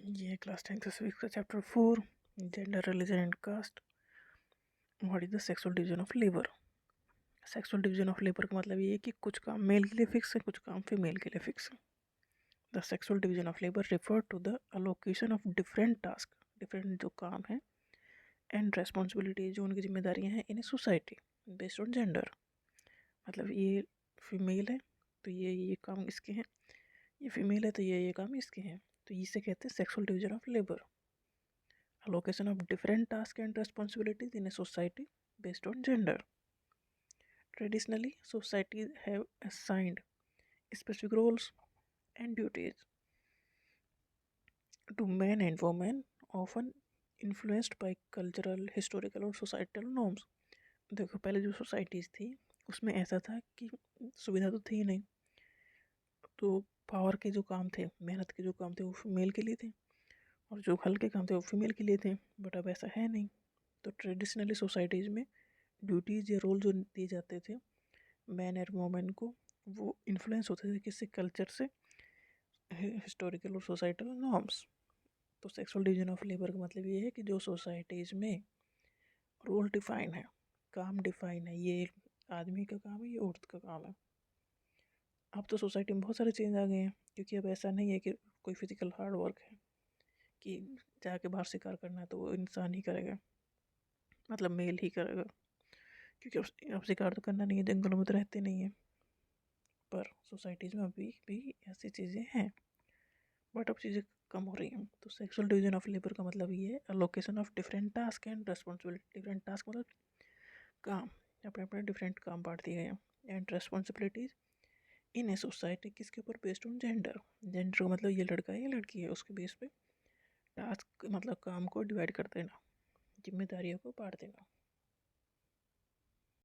ये class 10th civics का chapter 4 gender religion and caste. What is the sexual division of labour. Sexual division of labour का मतलब ये है कि कुछ काम मेल के लिए फिक्स है, कुछ काम फीमेल के लिए फिक्स है। The sexual division of labour refer to the allocation of different task, different जो काम है, एंड रेस्पॉन्सिबिलिटी जो उनकी जिम्मेदारियां हैं in a society based on gender. मतलब ये फीमेल है तो ये काम इसके हैं, ये फीमेल है तो ये काम इसके हैं, तो इसे कहते हैं sexual division of labour. Allocation of different tasks and responsibilities in a society based on gender. Traditionally, societies have assigned specific roles and duties to men and women, often influenced by cultural, historical और societal norms. देखो पहले जो societies थी उसमें ऐसा था कि सुविधा तो थी नहीं, तो पावर के जो काम थे, मेहनत के जो काम थे वो फीमेल के लिए थे, और जो हल्के काम थे वो फीमेल के लिए थे। बट अब ऐसा है नहीं। तो ट्रेडिशनली सोसाइटीज़ में ड्यूटीज़ या रोल जो दिए जाते थे मैन और वोमेन को, वो इन्फ्लुएंस होते थे किससे, कल्चर से, हिस्टोरिकल और सोसाइटल नॉर्म्स। तो सेक्सुअल डिवीजन ऑफ लेबर का मतलब ये है कि जो सोसाइटीज़ में रोल डिफाइन है, काम डिफाइन है, ये आदमी का काम है, ये औरत का काम है। अब तो सोसाइटी में बहुत सारे चेंज आ गए हैं, क्योंकि अब ऐसा नहीं है कि कोई फिजिकल हार्ड वर्क है कि जाके बाहर शिकार करना है तो वो इंसान ही करेगा, मतलब मेल ही करेगा, क्योंकि अब शिकार तो करना नहीं है, जंगलों में तो रहते नहीं है। पर सोसाइटीज़ में अभी भी ऐसी चीज़ें हैं, बट अब चीज़ें कम हो रही हैं। तो सेक्सुअल डिवीजन ऑफ लेबर का मतलब ये है allocation of different task and responsibility. Different task मतलब काम, अपने अपने डिफरेंट काम बांट दिए गए हैं, and responsibilities in a society, किसके ऊपर, बेस्ड ऑन जेंडर। जेंडर का मतलब ये लड़का है ये लड़की है, उसके बेस पे टास्क मतलब काम को डिवाइड कर देना, जिम्मेदारियों को बांट देना।